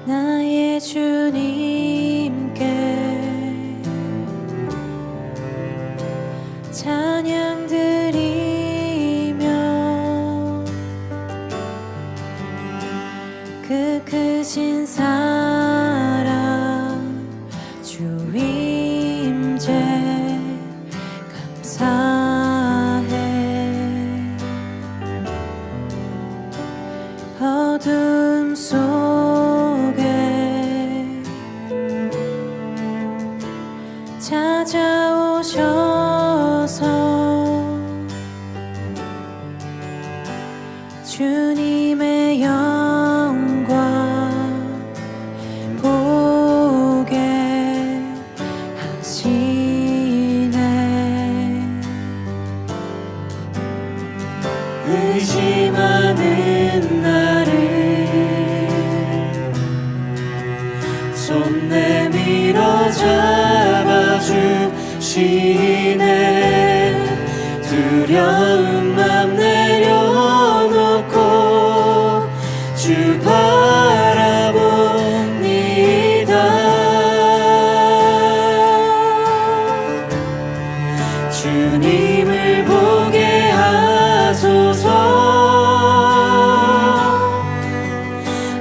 나의 주님께 찬양 드리며 그 크신 사랑 주 임재 감사해. 어둠 속에 찾아오셔서 주님의 영광 보게 하시네. 의심하는 나를 손 내밀어 잡아주시네. 두려운 맘 내려놓고 주 바라봅니다. 주님을 보게 하소서.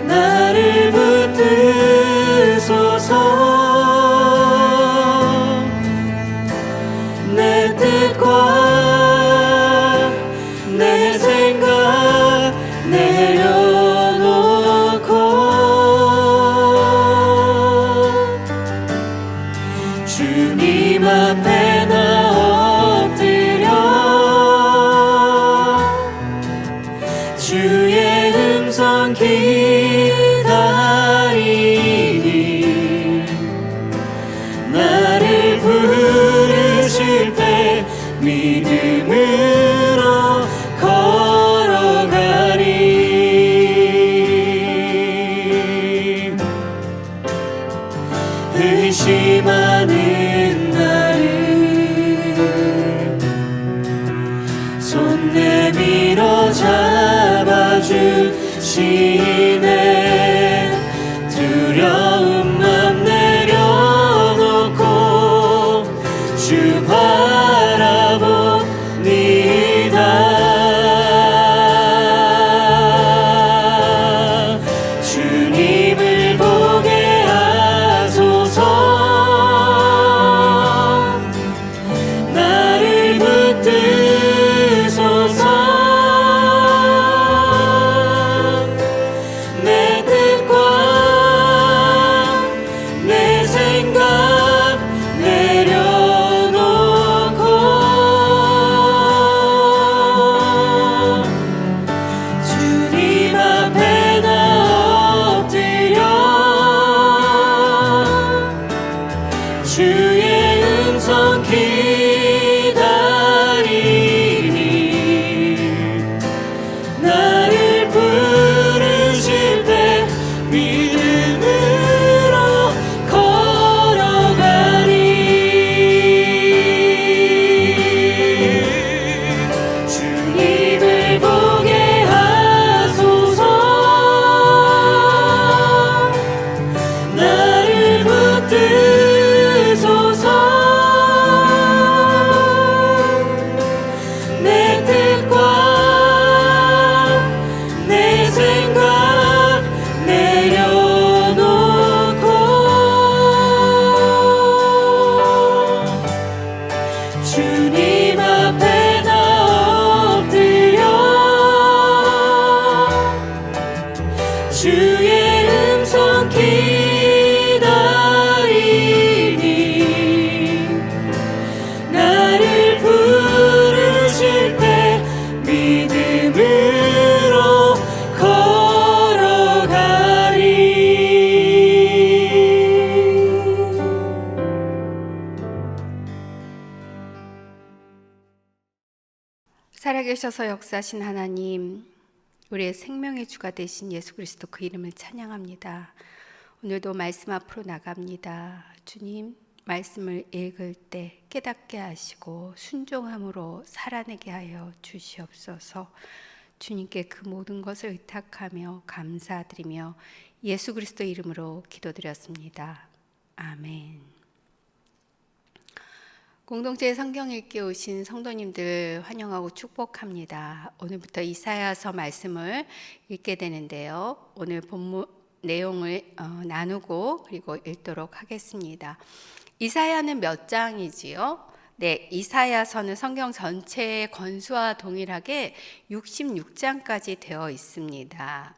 나를 붙드소서. 내 뜻과 내 생각 내려놓고 주님 앞에 나 엎드려 주의 음성 기다리니 나를 부르실 때 믿음으로 걸어가리. 의심하는 나를 손 내밀어 잡아주시네. 두려운 맘 내려놓고 주 바라봅니다. 주님을 보게 하소서. 나를 붙드소서. 내 뜻과 내 생각 내려놓고 주님 앞에 나 엎드려 주의 음성 기다리니 나를 부르실 때 믿음으로 걸어가리. 주님을 보게 하소서. 나를 붙드소서. 내 뜻과 내 생각 내려놓고 주님 앞에 나 엎드려 주의 음성 기다리니 나를 부르실 때 믿음으로 걸어가리. 살아계셔서 역사하신 하나님, 우리의 생명의 주가 되신 예수 그리스도 그 이름을 찬양합니다. 오늘도 말씀 앞으로 나갑니다. 주님, 말씀을 읽을 때 깨닫게 하시고 순종함으로 살아내게 하여 주시옵소서. 주님께 그 모든 것을 의탁하며 감사드리며 예수 그리스도 이름으로 기도드렸습니다. 아멘. 공동체 성경 읽기 오신 성도님들 환영하고 축복합니다. 오늘부터 이사야서 말씀을 읽게 되는데요. 오늘 본문 내용을 나누고 그리고 읽도록 하겠습니다. 이사야는 몇 장이지요? 네, 이사야서는 성경 전체의 권수와 동일하게 66장까지 되어 있습니다.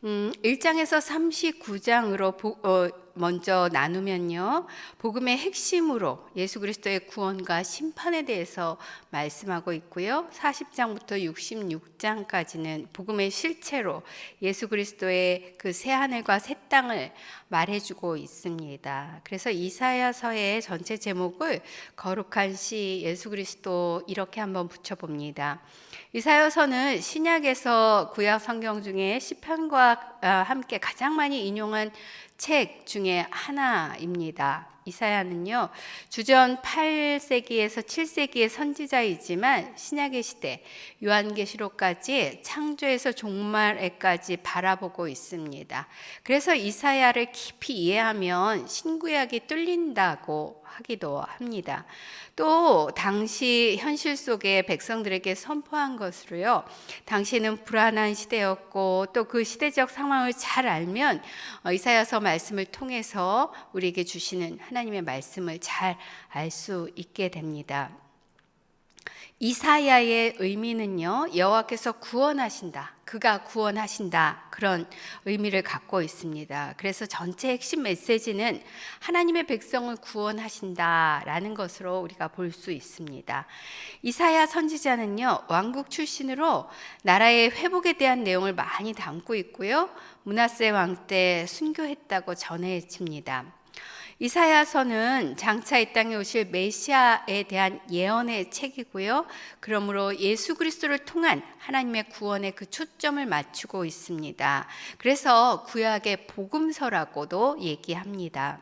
1장에서 39장으로 먼저 나누면요, 복음의 핵심으로 예수 그리스도의 구원과 심판에 대해서 말씀하고 있고요, 40장부터 66장까지는 복음의 실체로 예수 그리스도의 그 새 하늘과 새 땅을 말해주고 있습니다. 그래서 이사야서의 전체 제목을 거룩한 시 예수 그리스도 이렇게 한번 붙여봅니다. 이사야서는 신약에서 구약 성경 중에 시편과 함께 가장 많이 인용한 책 중에 하나입니다. 이사야는요, 주전 8세기에서 7세기의 선지자이지만 신약의 시대 요한계시록까지 창조에서 종말에까지 바라보고 있습니다. 그래서 이사야를 깊이 이해하면 신구약이 뚫린다고 하기도 합니다. 또 당시 현실 속에 백성들에게 선포한 것으로요, 당시에는 불안한 시대였고 또 그 시대적 상황을 잘 알면 이사야서 말씀을 통해서 우리에게 주시는 하나님의 말씀을 잘 알 수 있게 됩니다. 이사야의 의미는요, 여호와께서 구원하신다, 그가 구원하신다, 그런 의미를 갖고 있습니다. 그래서 전체 핵심 메시지는 하나님의 백성을 구원하신다라는 것으로 우리가 볼 수 있습니다. 이사야 선지자는요, 왕국 출신으로 나라의 회복에 대한 내용을 많이 담고 있고요, 므낫세 왕 때 순교했다고 전해집니다. 이사야서는 장차 이 땅에 오실 메시아에 대한 예언의 책이고요, 그러므로 예수 그리스도를 통한 하나님의 구원에 그 초점을 맞추고 있습니다. 그래서 구약의 복음서라고도 얘기합니다.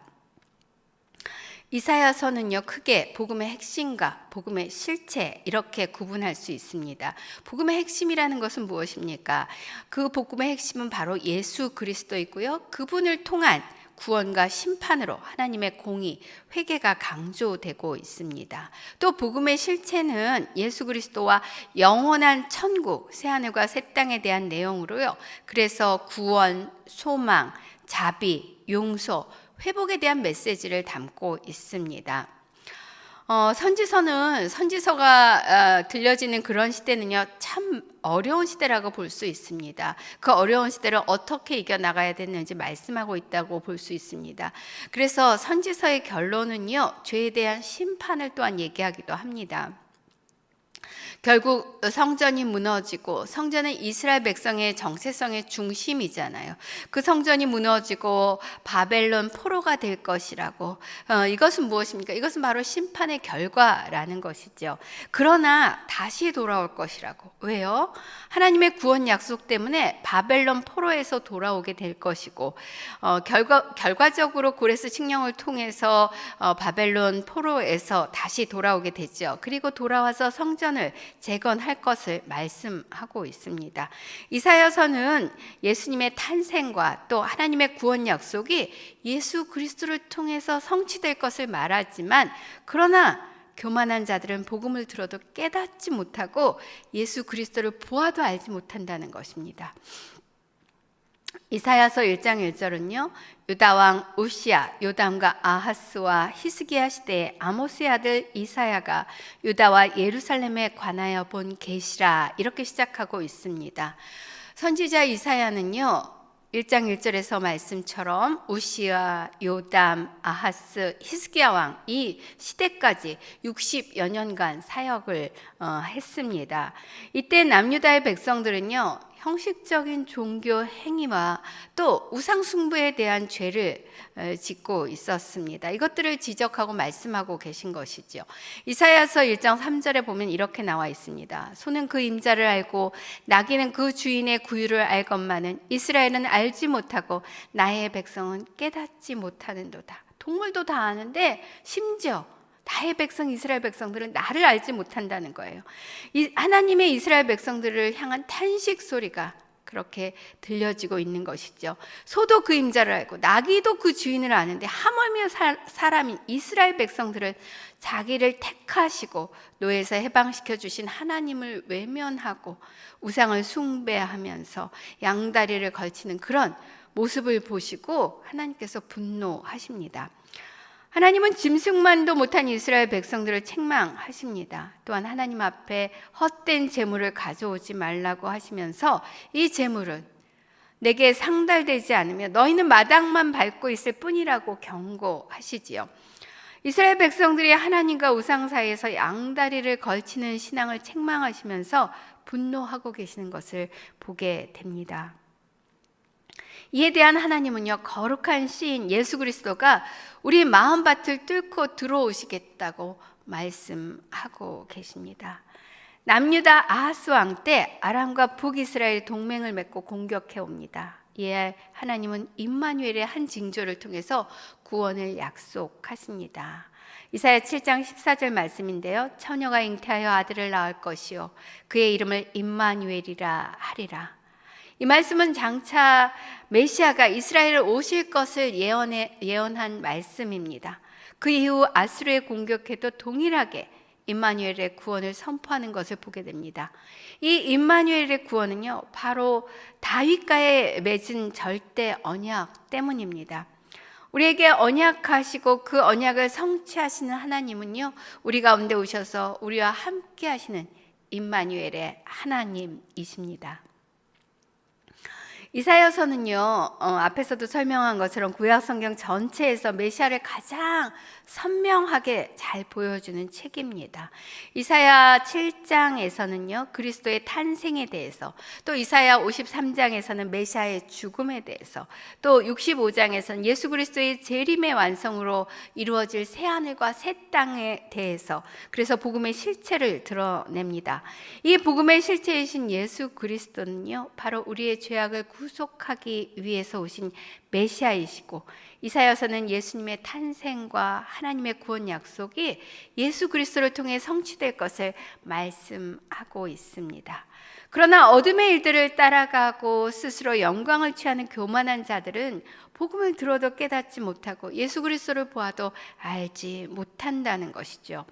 이사야서는요, 크게 복음의 핵심과 복음의 실체 이렇게 구분할 수 있습니다. 복음의 핵심이라는 것은 무엇입니까? 그 복음의 핵심은 바로 예수 그리스도이고요, 그분을 통한 구원과 심판으로 하나님의 공의, 회개가 강조되고 있습니다. 또 복음의 실체는 예수 그리스도와 영원한 천국, 새하늘과 새 땅에 대한 내용으로요, 그래서 구원, 소망, 자비, 용서, 회복에 대한 메시지를 담고 있습니다. 선지서가 들려지는 그런 시대는요, 참 어려운 시대라고 볼 수 있습니다. 그 어려운 시대를 어떻게 이겨나가야 되는지 말씀하고 있다고 볼 수 있습니다. 그래서 선지서의 결론은요, 죄에 대한 심판을 또한 얘기하기도 합니다. 결국 성전이 무너지고, 성전은 이스라엘 백성의 정체성의 중심이잖아요. 그 성전이 무너지고 바벨론 포로가 될 것이라고. 이것은 무엇입니까? 이것은 바로 심판의 결과라는 것이죠. 그러나 다시 돌아올 것이라고. 왜요? 하나님의 구원 약속 때문에 바벨론 포로에서 돌아오게 될 것이고, 결과적으로 고레스 칙령을 통해서 바벨론 포로에서 다시 돌아오게 되죠. 그리고 돌아와서 성전을 재건할 것을 말씀하고 있습니다. 이사야서는 예수님의 탄생과 또 하나님의 구원 약속이 예수 그리스도를 통해서 성취될 것을 말하지만, 그러나 교만한 자들은 복음을 들어도 깨닫지 못하고 예수 그리스도를 보아도 알지 못한다는 것입니다. 이사야서 1장 1절은요, 유다 왕 우시야, 요담과 아하스와 히스기야 시대에 아모스의 아들 이사야가 유다와 예루살렘에 관하여 본 계시라, 이렇게 시작하고 있습니다. 선지자 이사야는요, 1장 1절에서 말씀처럼 우시야, 요담, 아하스, 히스기야 왕 이 시대까지 60여 년간 사역을 했습니다. 이때 남유다의 백성들은요, 형식적인 종교 행위와 또 우상 숭배에 대한 죄를 짓고 있었습니다. 이것들을 지적하고 말씀하고 계신 것이죠. 이사야서 1장 3절에 보면 이렇게 나와 있습니다. 소는 그 임자를 알고 나귀는 그 주인의 구유를 알건만은 이스라엘은 알지 못하고 나의 백성은 깨닫지 못하는도다. 동물도 다 아는데 심지어 나의 백성 이스라엘 백성들은 나를 알지 못한다는 거예요. 이 하나님의 이스라엘 백성들을 향한 탄식 소리가 그렇게 들려지고 있는 것이죠. 소도 그 임자를 알고 나귀도 그 주인을 아는데 하물며 사람인 이스라엘 백성들은 자기를 택하시고 노예에서 해방시켜 주신 하나님을 외면하고 우상을 숭배하면서 양다리를 걸치는 그런 모습을 보시고 하나님께서 분노하십니다. 하나님은 짐승만도 못한 이스라엘 백성들을 책망하십니다. 또한 하나님 앞에 헛된 재물을 가져오지 말라고 하시면서 이 재물은 내게 상달되지 않으며 너희는 마당만 밟고 있을 뿐이라고 경고하시지요. 이스라엘 백성들이 하나님과 우상 사이에서 양다리를 걸치는 신앙을 책망하시면서 분노하고 계시는 것을 보게 됩니다. 이에 대한 하나님은요, 거룩한 시인 예수 그리스도가 우리 마음밭을 뚫고 들어오시겠다고 말씀하고 계십니다. 남유다 아하스 왕 때 아람과 북이스라엘 동맹을 맺고 공격해 옵니다. 이에 하나님은 임마누엘의 한 징조를 통해서 구원을 약속하십니다. 이사야 7장 14절 말씀인데요. 처녀가 잉태하여 아들을 낳을 것이요 그의 이름을 임마누엘이라 하리라. 이 말씀은 장차 메시아가 이스라엘을 오실 것을 예언한 말씀입니다. 그 이후 아수르에 공격해도 동일하게 임마누엘의 구원을 선포하는 것을 보게 됩니다. 이 임마누엘의 구원은요, 바로 다윗과의 맺은 절대 언약 때문입니다. 우리에게 언약하시고 그 언약을 성취하시는 하나님은요, 우리 가운데 오셔서 우리와 함께 하시는 임마누엘의 하나님이십니다. 이사야서는요, 앞에서도 설명한 것처럼 구약 성경 전체에서 메시아를 가장 선명하게 잘 보여주는 책입니다. 이사야 7장에서는요, 그리스도의 탄생에 대해서, 또 이사야 53장에서는 메시아의 죽음에 대해서, 또 65장에서는 예수 그리스도의 재림의 완성으로 이루어질 새 하늘과 새 땅에 대해서, 그래서 복음의 실체를 드러냅니다. 이 복음의 실체이신 예수 그리스도는요, 바로 우리의 죄악을 구속하기 위해서 오신 메시아이시고, 이사야서는 예수님의 탄생과 하나님의 구원 약속이 예수 그리스도를 통해 성취될 것을 말씀하고 있습니다. 그러나 어둠의 일들을 따라가고 스스로 영광을 취하는 교만한 자들은 복음을 들어도 깨닫지 못하고 예수 그리스도를 보아도 알지 못한다는 것이죠.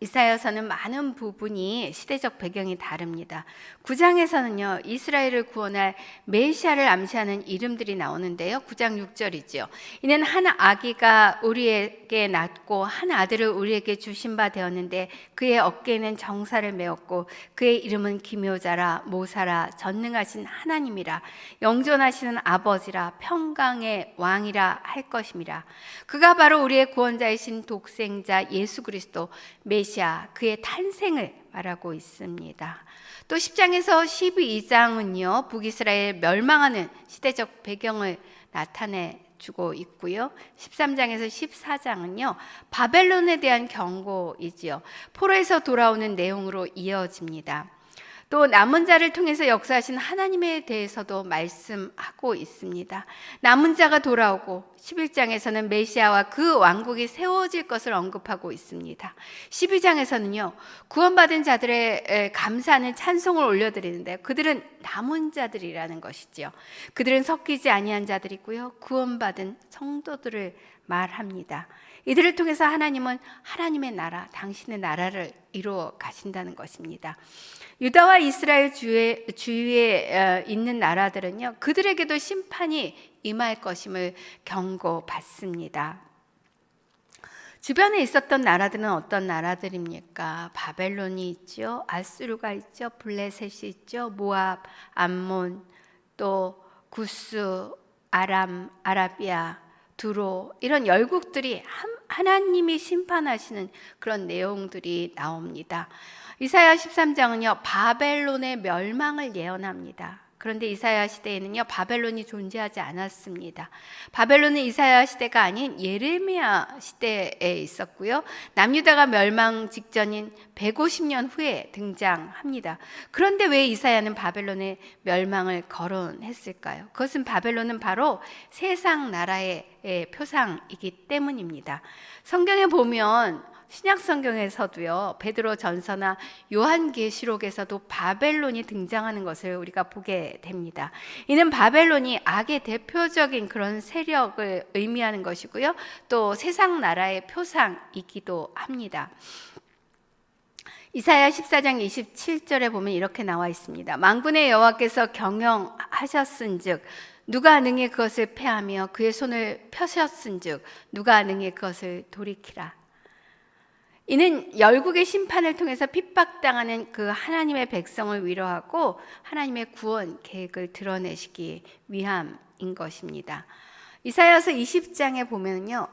이사야서는 많은 부분이 시대적 배경이 다릅니다. 9장에서는요, 이스라엘을 구원할 메시아를 암시하는 이름들이 나오는데요. 9장 6절이죠. 이는 한 아기가 우리에게 낳고 한 아들을 우리에게 주신 바 되었는데 그의 어깨에는 정사를 메었고 그의 이름은 기묘자라 모사라 전능하신 하나님이라 영존하시는 아버지라 평강의 왕이라 할 것임이라. 그가 바로 우리의 구원자이신 독생자 예수 그리스도 메시아 그의 탄생을 말하고 있습니다. 또 10장에서 12장은요, 북이스라엘 멸망하는 시대적 배경을 나타내 주고 있고요. 13장에서 14장은요, 바벨론에 대한 경고이지요. 포로에서 돌아오는 내용으로 이어집니다. 또 남은 자를 통해서 역사하신 하나님에 대해서도 말씀하고 있습니다. 남은 자가 돌아오고 11장에서는 메시아와 그 왕국이 세워질 것을 언급하고 있습니다. 12장에서는요, 구원받은 자들의 감사하는 찬송을 올려드리는데 그들은 남은 자들이라는 것이죠. 그들은 섞이지 아니한 자들이고요, 구원받은 성도들을 말합니다. 이들을 통해서 하나님은 하나님의 나라, 당신의 나라를 이루어 가신다는 것입니다. 유다와 이스라엘 주위에 있는 나라들은요, 그들에게도 심판이 임할 것임을 경고받습니다. 주변에 있었던 나라들은 어떤 나라들입니까? 바벨론이 있죠, 아수르가 있죠, 블레셋이 있죠, 모압, 암몬, 또 구스, 아람, 아라비아, 두로 이런 열국들이 하나님이 심판하시는 그런 내용들이 나옵니다. 이사야 13장은요 바벨론의 멸망을 예언합니다. 그런데 이사야 시대에는요 바벨론이 존재하지 않았습니다. 바벨론은 이사야 시대가 아닌 예레미야 시대에 있었고요. 남유다가 멸망 직전인 150년 후에 등장합니다. 그런데 왜 이사야는 바벨론의 멸망을 거론했을까요? 그것은 바벨론은 바로 세상 나라의 표상이기 때문입니다. 성경에 보면 신약 성경에서도요 베드로 전서나 요한계시록에서도 바벨론이 등장하는 것을 우리가 보게 됩니다. 이는 바벨론이 악의 대표적인 그런 세력을 의미하는 것이고요, 또 세상 나라의 표상이기도 합니다. 이사야 14장 27절에 보면 이렇게 나와 있습니다. 만군의 여호와께서 경영하셨은즉 누가 능히 그것을 패하며 그의 손을 펴셨은즉 누가 능히 그것을 돌이키라. 이는 열국의 심판을 통해서 핍박당하는 그 하나님의 백성을 위로하고 하나님의 구원 계획을 드러내시기 위함인 것입니다. 이사야서 20장에 보면요,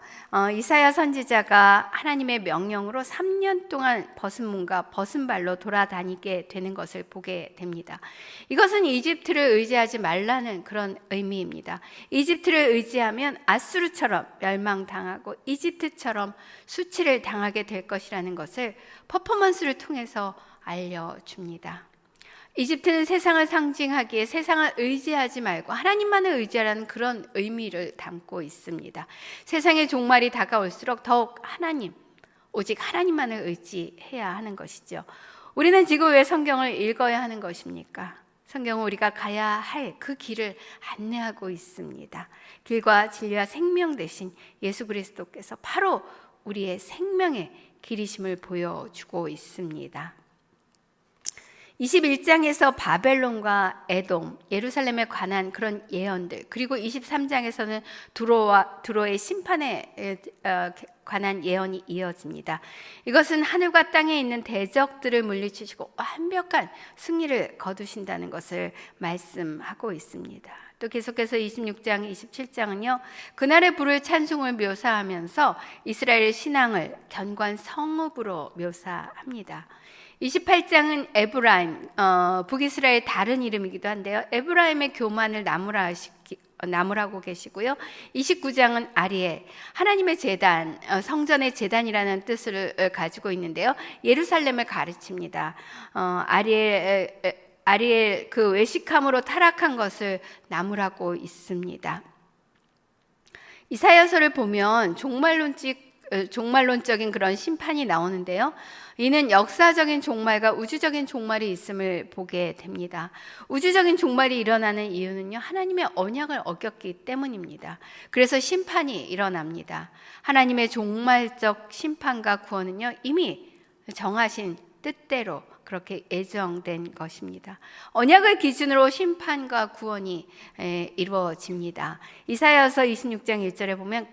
이사야 선지자가 하나님의 명령으로 3년 동안 벗은 몸과 벗은 발로 돌아다니게 되는 것을 보게 됩니다. 이것은 이집트를 의지하지 말라는 그런 의미입니다. 이집트를 의지하면 아수르처럼 멸망당하고 이집트처럼 수치를 당하게 될 것이라는 것을 퍼포먼스를 통해서 알려줍니다. 이집트는 세상을 상징하기에 세상을 의지하지 말고 하나님만을 의지하라는 그런 의미를 담고 있습니다. 세상의 종말이 다가올수록 더욱 하나님, 오직 하나님만을 의지해야 하는 것이죠. 우리는 지금 왜 성경을 읽어야 하는 것입니까? 성경은 우리가 가야 할 그 길을 안내하고 있습니다. 길과 진리와 생명 되신 예수 그리스도께서 바로 우리의 생명의 길이심을 보여주고 있습니다. 21장에서 바벨론과 에돔, 예루살렘에 관한 그런 예언들, 그리고 23장에서는 두로의 심판에 관한 예언이 이어집니다. 이것은 하늘과 땅에 있는 대적들을 물리치시고 완벽한 승리를 거두신다는 것을 말씀하고 있습니다. 또 계속해서 26장, 27장은요 그날의 불을 찬송을 묘사하면서 이스라엘의 신앙을 견고한 성읍으로 묘사합니다. 28장은 에브라임, 북이스라엘 다른 이름이기도 한데요, 에브라임의 교만을 나무라고 계시고요. 29장은 아리엘, 하나님의 제단, 성전의 제단이라는 뜻을 가지고 있는데요, 예루살렘을 가르칩니다. 아리엘 그 외식함으로 타락한 것을 나무라고 있습니다. 이사야서를 보면 종말론적인 그런 심판이 나오는데요, 이는 역사적인 종말과 우주적인 종말이 있음을 보게 됩니다. 우주적인 종말이 일어나는 이유는요, 하나님의 언약을 어겼기 때문입니다. 그래서 심판이 일어납니다. 하나님의 종말적 심판과 구원은요 이미 정하신 뜻대로 그렇게 예정된 것입니다. 언약을 기준으로 심판과 구원이 이루어집니다. 이사야서 26장 1절에 보면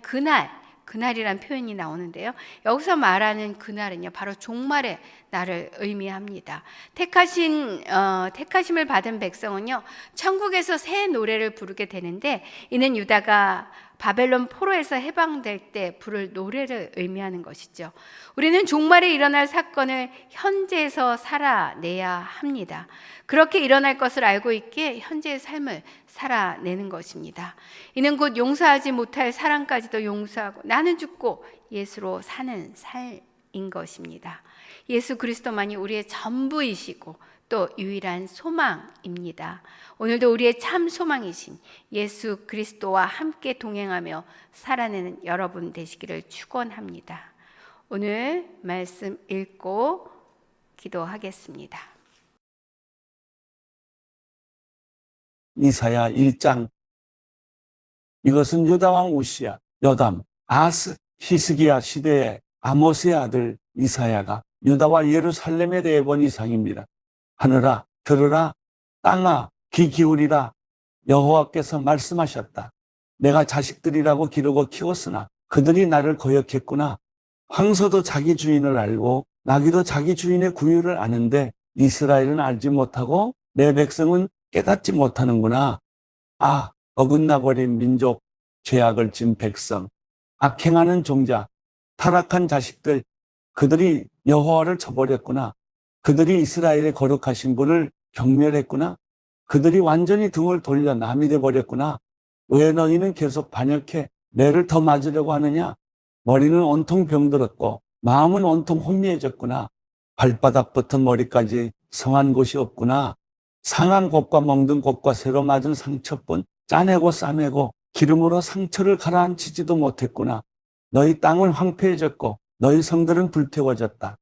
그날이란 표현이 나오는데요, 여기서 말하는 그날은요 바로 종말의 날을 의미합니다. 택하심을 받은 백성은요 천국에서 새 노래를 부르게 되는데, 이는 유다가 바벨론 포로에서 해방될 때 부를 노래를 의미하는 것이죠. 우리는 종말에 일어날 사건을 현재에서 살아내야 합니다. 그렇게 일어날 것을 알고 있기에 현재의 삶을 살아내는 것입니다. 이는 곧 용서하지 못할 사랑까지도 용서하고 나는 죽고 예수로 사는 삶인 것입니다. 예수 그리스도만이 우리의 전부이시고 또 유일한 소망입니다. 오늘도 우리의 참 소망이신 예수 그리스도와 함께 동행하며 살아내는 여러분 되시기를 축원합니다. 오늘 말씀 읽고 기도하겠습니다. 이사야 1장. 이것은 유다 왕 우시야, 요담, 아스, 히스기야 시대의 아모스의 아들 이사야가 유다와 예루살렘에 대해 본 이상입니다. 하늘아 들으라, 땅아 귀 기울이라. 여호와께서 말씀하셨다. 내가 자식들이라고 기르고 키웠으나 그들이 나를 거역했구나. 황소도 자기 주인을 알고 나귀도 자기 주인의 구유를 아는데 이스라엘은 알지 못하고 내 백성은 깨닫지 못하는구나. 아, 어긋나버린 민족, 죄악을 진 백성, 악행하는 종자, 타락한 자식들, 그들이 여호와를 저버렸구나. 그들이 이스라엘의 거룩하신 분을 경멸했구나. 그들이 완전히 등을 돌려 남이 돼버렸구나. 왜 너희는 계속 반역해 내를 더 맞으려고 하느냐? 머리는 온통 병들었고 마음은 온통 혼미해졌구나. 발바닥부터 머리까지 성한 곳이 없구나. 상한 곳과 멍든 곳과 새로 맞은 상처뿐 짜내고 싸매고 기름으로 상처를 가라앉히지도 못했구나. 너희 땅은 황폐해졌고 너희 성들은 불태워졌다.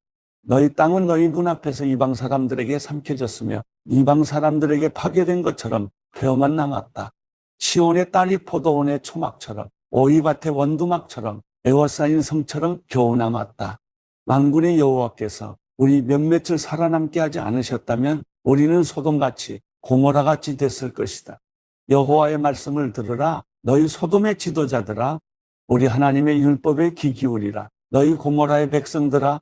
너희 땅은 너희 눈앞에서 이방 사람들에게 삼켜졌으며 이방 사람들에게 파괴된 것처럼 폐허만 남았다. 시온의 딸이 포도원의 초막처럼 오이밭의 원두막처럼 에워싸인 성처럼 겨우 남았다. 만군의 여호와께서 우리 몇몇을 살아남게 하지 않으셨다면 우리는 소돔같이 고모라같이 됐을 것이다. 여호와의 말씀을 들으라. 너희 소돔의 지도자들아, 우리 하나님의 율법에 귀 기울이라. 너희 고모라의 백성들아,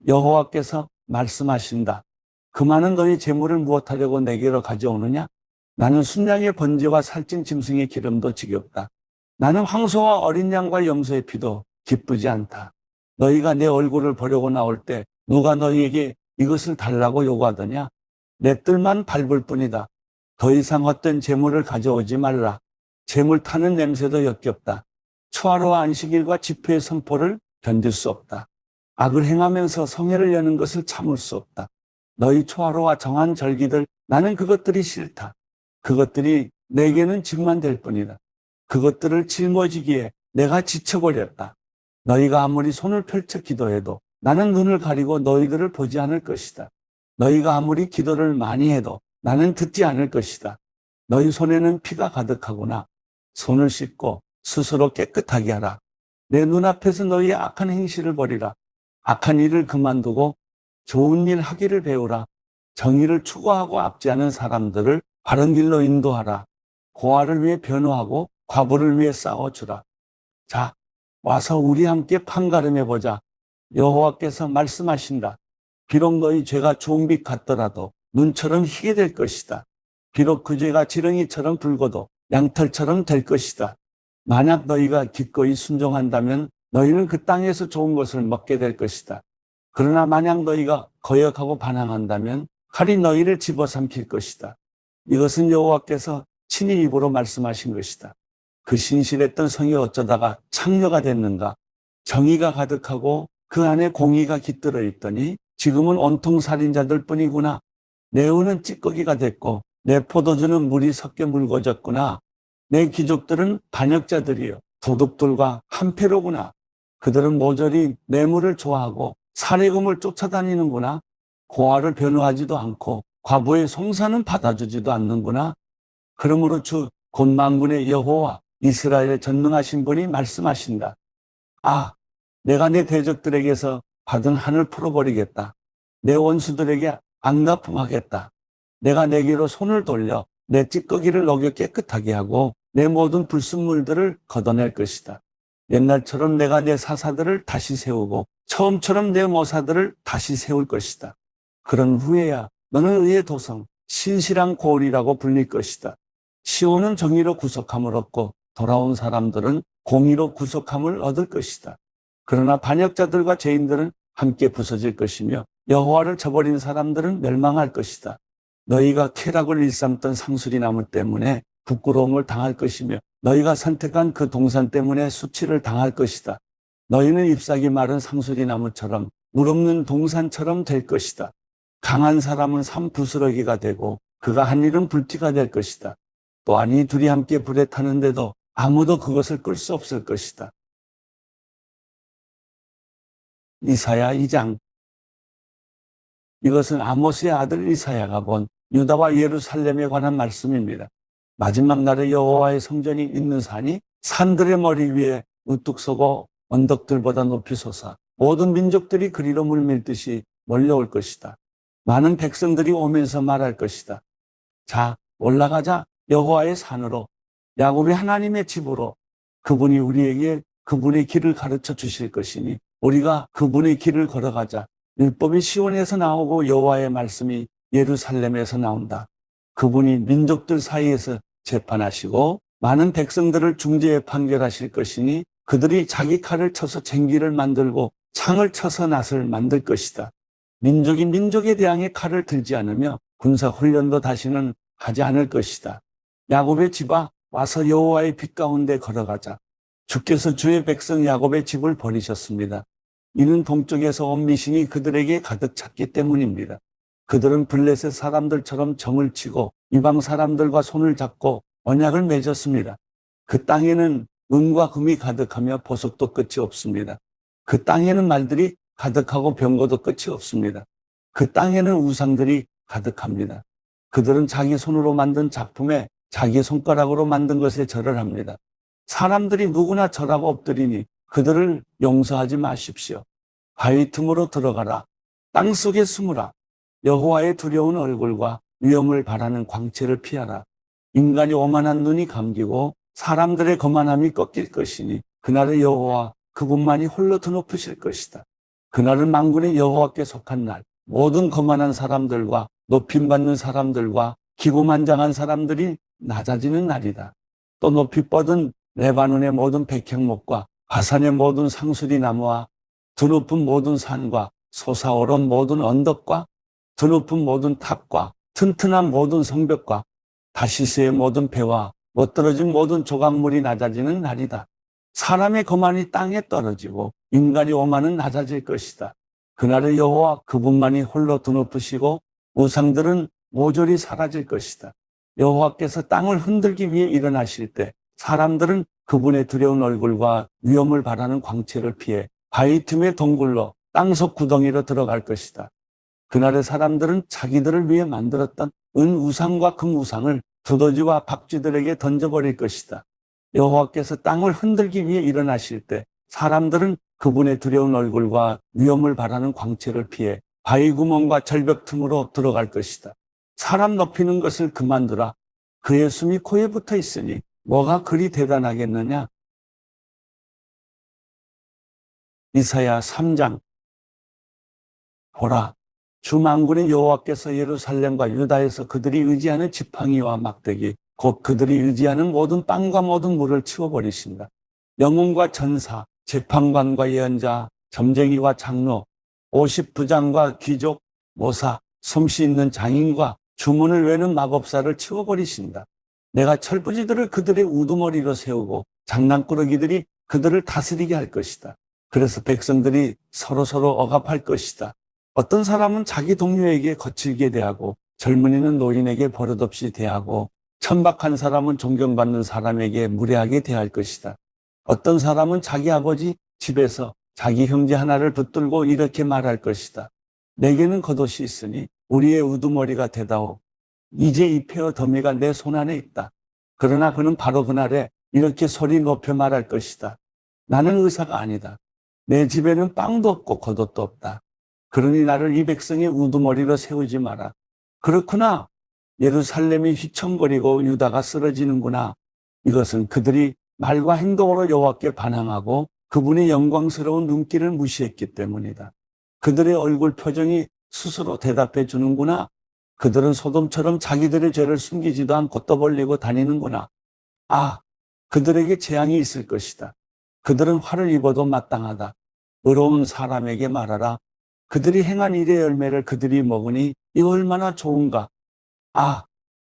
여호와께서 말씀하신다. 그 많은 너희 재물을 무엇하려고 내게로 가져오느냐? 나는 순양의 번제와 살찐 짐승의 기름도 지겹다. 나는 황소와 어린 양과 염소의 피도 기쁘지 않다. 너희가 내 얼굴을 보려고 나올 때 누가 너희에게 이것을 달라고 요구하더냐? 내 뜰만 밟을 뿐이다. 더 이상 헛된 재물을 가져오지 말라. 재물 타는 냄새도 역겹다. 초하루와 안식일과 집회의 선포를 견딜 수 없다. 악을 행하면서 성회를 여는 것을 참을 수 없다. 너희 초하루와 정한 절기들, 나는 그것들이 싫다. 그것들이 내게는 짐만 될 뿐이다. 그것들을 짊어지기에 내가 지쳐버렸다. 너희가 아무리 손을 펼쳐 기도해도 나는 눈을 가리고 너희들을 보지 않을 것이다. 너희가 아무리 기도를 많이 해도 나는 듣지 않을 것이다. 너희 손에는 피가 가득하구나. 손을 씻고 스스로 깨끗하게 하라. 내 눈앞에서 너희의 악한 행실을 버리라. 악한 일을 그만두고 좋은 일 하기를 배우라. 정의를 추구하고 압제하는 사람들을 바른 길로 인도하라. 고아를 위해 변호하고 과부를 위해 싸워주라. 자, 와서 우리 함께 판가름해보자. 여호와께서 말씀하신다. 비록 너희 죄가 주홍빛 같더라도 눈처럼 희게 될 것이다. 비록 그 죄가 지렁이처럼 붉어도 양털처럼 될 것이다. 만약 너희가 기꺼이 순종한다면 너희는 그 땅에서 좋은 것을 먹게 될 것이다. 그러나 만약 너희가 거역하고 반항한다면 칼이 너희를 집어삼킬 것이다. 이것은 여호와께서 친히 입으로 말씀하신 것이다. 그 신실했던 성이 어쩌다가 창녀가 됐는가? 정의가 가득하고 그 안에 공의가 깃들어 있더니 지금은 온통 살인자들 뿐이구나. 내 은은 찌꺼기가 됐고 내 포도주는 물이 섞여 묽어졌구나. 내 귀족들은 반역자들이요 도둑들과 한패로구나. 그들은 모조리 뇌물을 좋아하고 살해금을 쫓아다니는구나. 고아를 변호하지도 않고 과부의 송사는 받아주지도 않는구나. 그러므로 주 곧 만군의 여호와 이스라엘의 전능하신 분이 말씀하신다. 아, 내가 내 대적들에게서 받은 한을 풀어버리겠다. 내 원수들에게 안갚음하겠다. 내가 내게로 손을 돌려 내 찌꺼기를 녹여 깨끗하게 하고 내 모든 불순물들을 걷어낼 것이다. 옛날처럼 내가 내 사사들을 다시 세우고 처음처럼 내 모사들을 다시 세울 것이다. 그런 후에야 너는 의의 도성, 신실한 고을이라고 불릴 것이다. 시온은 정의로 구속함을 얻고 돌아온 사람들은 공의로 구속함을 얻을 것이다. 그러나 반역자들과 죄인들은 함께 부서질 것이며 여호와를 저버린 사람들은 멸망할 것이다. 너희가 쾌락을 일삼던 상수리 나무 때문에 부끄러움을 당할 것이며 너희가 선택한 그 동산 때문에 수치를 당할 것이다. 너희는 잎사귀 마른 상수리 나무처럼 물 없는 동산처럼 될 것이다. 강한 사람은 산 부스러기가 되고 그가 한 일은 불티가 될 것이다. 또한 이 둘이 함께 불에 타는데도 아무도 그것을 끌 수 없을 것이다. 이사야 2장. 이것은 아모스의 아들 이사야가 본 유다와 예루살렘에 관한 말씀입니다. 마지막 날에 여호와의 성전이 있는 산이 산들의 머리 위에 우뚝 서고 언덕들보다 높이 솟아 모든 민족들이 그리로 물밀듯이 몰려올 것이다. 많은 백성들이 오면서 말할 것이다. 자, 올라가자. 여호와의 산으로, 야곱의 하나님의 집으로. 그분이 우리에게 그분의 길을 가르쳐 주실 것이니 우리가 그분의 길을 걸어가자. 율법이 시온에서 나오고 여호와의 말씀이 예루살렘에서 나온다. 그분이 민족들 사이에서 재판하시고 많은 백성들을 중재에 판결하실 것이니 그들이 자기 칼을 쳐서 쟁기를 만들고 창을 쳐서 낫을 만들 것이다. 민족이 민족에 대항해 칼을 들지 않으며 군사 훈련도 다시는 하지 않을 것이다. 야곱의 집아 와서 여호와의 빛 가운데 걸어가자. 주께서 주의 백성 야곱의 집을 버리셨습니다. 이는 동쪽에서 온 미신이 그들에게 가득 찼기 때문입니다. 그들은 블레셋 사람들처럼 정을 치고 이방 사람들과 손을 잡고 언약을 맺었습니다. 그 땅에는 은과 금이 가득하며 보석도 끝이 없습니다. 그 땅에는 말들이 가득하고 병거도 끝이 없습니다. 그 땅에는 우상들이 가득합니다. 그들은 자기 손으로 만든 작품에 자기 손가락으로 만든 것에 절을 합니다. 사람들이 누구나 절하고 엎드리니 그들을 용서하지 마십시오. 바위 틈으로 들어가라. 땅 속에 숨으라. 여호와의 두려운 얼굴과 위엄을 바라는 광채를 피하라. 인간이 오만한 눈이 감기고 사람들의 거만함이 꺾일 것이니 그날의 여호와 그분만이 홀로 드높으실 것이다. 그날은 만군의 여호와께 속한 날, 모든 거만한 사람들과 높임받는 사람들과 기고만장한 사람들이 낮아지는 날이다. 또 높이 뻗은 레바논의 모든 백향목과 바산의 모든 상수리 나무와 드높은 모든 산과 솟아오른 모든 언덕과 드높은 모든 탑과 튼튼한 모든 성벽과 다시스의 모든 배와 멋들어진 모든 조각물이 낮아지는 날이다. 사람의 거만이 땅에 떨어지고 인간의 오만은 낮아질 것이다. 그날의 여호와 그분만이 홀로 드높으시고 우상들은 모조리 사라질 것이다. 여호와께서 땅을 흔들기 위해 일어나실 때 사람들은 그분의 두려운 얼굴과 위엄을 바라는 광채를 피해 바위 틈의 동굴로 땅속 구덩이로 들어갈 것이다. 그날의 사람들은 자기들을 위해 만들었던 은 우상과 금 우상을 두더지와 박쥐들에게 던져버릴 것이다. 여호와께서 땅을 흔들기 위해 일어나실 때 사람들은 그분의 두려운 얼굴과 위엄을 바라는 광채를 피해 바위 구멍과 절벽 틈으로 들어갈 것이다. 사람 높이는 것을 그만두라. 그의 숨이 코에 붙어 있으니 뭐가 그리 대단하겠느냐. 이사야 3장. 보라, 주 만군의 여호와께서 예루살렘과 유다에서 그들이 의지하는 지팡이와 막대기 곧 그들이 의지하는 모든 빵과 모든 물을 치워버리신다. 영웅과 전사, 재판관과 예언자, 점쟁이와 장로, 50부장과 귀족, 모사, 솜씨 있는 장인과 주문을 외는 마법사를 치워버리신다. 내가 철부지들을 그들의 우두머리로 세우고 장난꾸러기들이 그들을 다스리게 할 것이다. 그래서 백성들이 서로서로 억압할 것이다. 어떤 사람은 자기 동료에게 거칠게 대하고 젊은이는 노인에게 버릇없이 대하고 천박한 사람은 존경받는 사람에게 무례하게 대할 것이다. 어떤 사람은 자기 아버지 집에서 자기 형제 하나를 붙들고 이렇게 말할 것이다. 내게는 겉옷이 있으니 우리의 우두머리가 되다오. 이제 이 폐허 더미가 내 손 안에 있다. 그러나 그는 바로 그날에 이렇게 소리 높여 말할 것이다. 나는 의사가 아니다. 내 집에는 빵도 없고 겉옷도 없다. 그러니 나를 이 백성의 우두머리로 세우지 마라. 그렇구나. 예루살렘이 휘청거리고 유다가 쓰러지는구나. 이것은 그들이 말과 행동으로 여호와께 반항하고 그분의 영광스러운 눈길을 무시했기 때문이다. 그들의 얼굴 표정이 스스로 대답해 주는구나. 그들은 소돔처럼 자기들의 죄를 숨기지도 않고 떠벌리고 다니는구나. 아, 그들에게 재앙이 있을 것이다. 그들은 화를 입어도 마땅하다. 의로운 사람에게 말하라. 그들이 행한 일의 열매를 그들이 먹으니 이거 얼마나 좋은가. 아,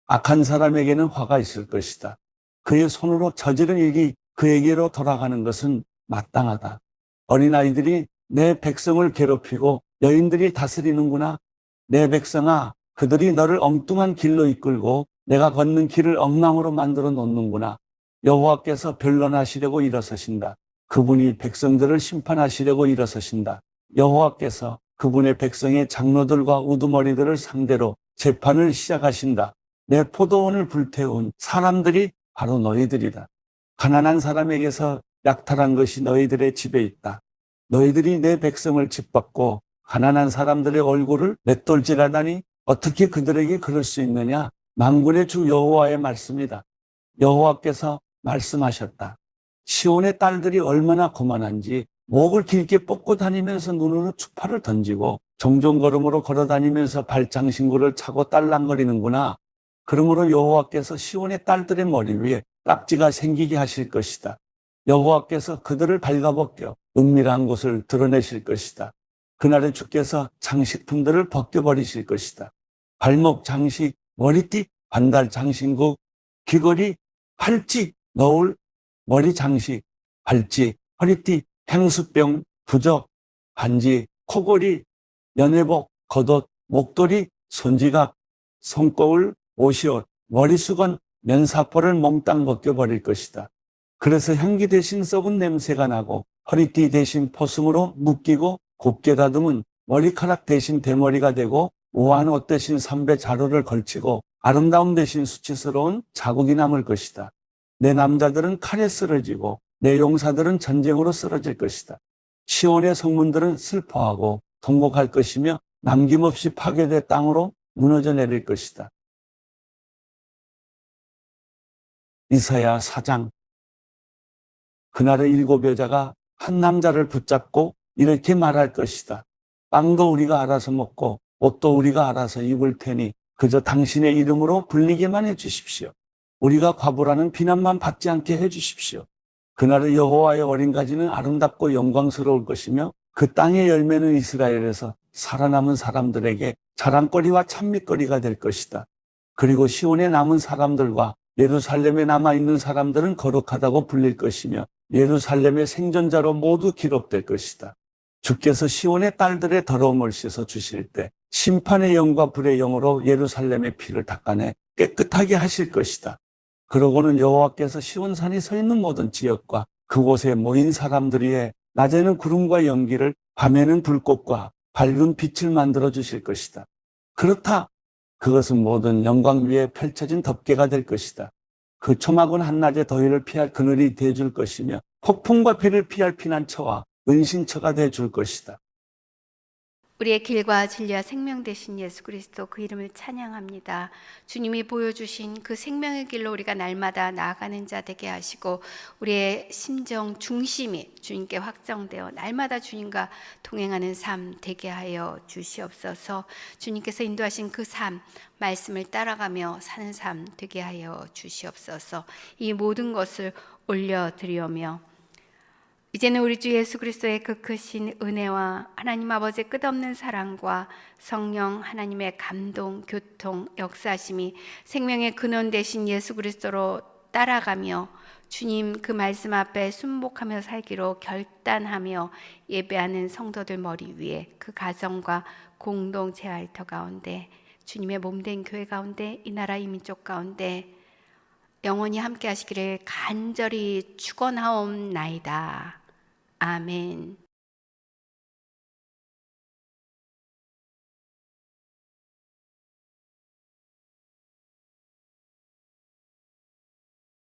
악한 사람에게는 화가 있을 것이다. 그의 손으로 저지른 일이 그에게로 돌아가는 것은 마땅하다. 어린아이들이 내 백성을 괴롭히고 여인들이 다스리는구나. 내 백성아, 그들이 너를 엉뚱한 길로 이끌고 내가 걷는 길을 엉망으로 만들어 놓는구나. 여호와께서 변론하시려고 일어서신다. 그분이 백성들을 심판하시려고 일어서신다. 여호와께서 그분의 백성의 장로들과 우두머리들을 상대로 재판을 시작하신다. 내 포도원을 불태운 사람들이 바로 너희들이다. 가난한 사람에게서 약탈한 것이 너희들의 집에 있다. 너희들이 내 백성을 짓밟고 가난한 사람들의 얼굴을 맷돌질하다니 어떻게 그들에게 그럴 수 있느냐. 만군의 주 여호와의 말씀이다. 여호와께서 말씀하셨다. 시온의 딸들이 얼마나 고만한지 목을 길게 뻗고 다니면서 눈으로 추파를 던지고 종종걸음으로 걸어다니면서 발장신구를 차고 딸랑거리는구나. 그러므로 여호와께서 시온의 딸들의 머리 위에 딱지가 생기게 하실 것이다. 여호와께서 그들을 발가벗겨 은밀한 곳을 드러내실 것이다. 그날에 주께서 장식품들을 벗겨버리실 것이다. 발목 장식, 머리띠, 반달 장신구, 귀걸이, 팔찌, 너울, 머리 장식, 발찌, 허리띠, 향수병, 부적, 반지, 코골이, 연회복, 겉옷, 목도리, 손지갑, 손거울, 옷이옷, 머리수건, 면사포를 몽땅 벗겨버릴 것이다. 그래서 향기 대신 썩은 냄새가 나고 허리띠 대신 포승으로 묶이고 곱게 다듬은 머리카락 대신 대머리가 되고 우아한 옷 대신 삼배 자루를 걸치고 아름다움 대신 수치스러운 자국이 남을 것이다. 내 남자들은 칼에 쓰러지고 내 용사들은 전쟁으로 쓰러질 것이다. 시온의 성문들은 슬퍼하고 통곡할 것이며 남김없이 파괴된 땅으로 무너져 내릴 것이다. 이사야 4장. 그날의 7 여자가 한 남자를 붙잡고 이렇게 말할 것이다. 빵도 우리가 알아서 먹고 옷도 우리가 알아서 입을 테니 그저 당신의 이름으로 불리게만 해주십시오. 우리가 과부라는 비난만 받지 않게 해주십시오. 그날의 여호와의 어린 가지는 아름답고 영광스러울 것이며 그 땅의 열매는 이스라엘에서 살아남은 사람들에게 자랑거리와 찬미거리가 될 것이다. 그리고 시온에 남은 사람들과 예루살렘에 남아있는 사람들은 거룩하다고 불릴 것이며 예루살렘의 생존자로 모두 기록될 것이다. 주께서 시온의 딸들의 더러움을 씻어 주실 때 심판의 영과 불의 영으로 예루살렘의 피를 닦아내 깨끗하게 하실 것이다. 그러고는 여호와께서 시온산이 서 있는 모든 지역과 그곳에 모인 사람들 위에 낮에는 구름과 연기를 밤에는 불꽃과 밝은 빛을 만들어 주실 것이다. 그렇다. 그것은 모든 영광 위에 펼쳐진 덮개가 될 것이다. 그 초막은 한낮의 더위를 피할 그늘이 되어줄 것이며 폭풍과 비를 피할 피난처와 은신처가 되어줄 것이다. 우리의 길과 진리와 생명 되신 예수 그리스도 그 이름을 찬양합니다. 주님이 보여주신 그 생명의 길로 우리가 날마다 나아가는 자 되게 하시고 우리의 심정 중심이 주님께 확정되어 날마다 주님과 동행하는 삶 되게 하여 주시옵소서. 주님께서 인도하신 그 삶, 말씀을 따라가며 사는 삶 되게 하여 주시옵소서. 이 모든 것을 올려드리오며 이제는 우리 주 예수 그리스도의 그 크신 은혜와 하나님 아버지의 끝없는 사랑과 성령 하나님의 감동, 교통, 역사심이 생명의 근원 되신 예수 그리스도로 따라가며 주님 그 말씀 앞에 순복하며 살기로 결단하며 예배하는 성도들 머리 위에 그 가정과 공동체 알터 가운데 주님의 몸된 교회 가운데 이 나라 이 민족 가운데 영원히 함께 하시기를 간절히 축원하옵나이다. 아멘.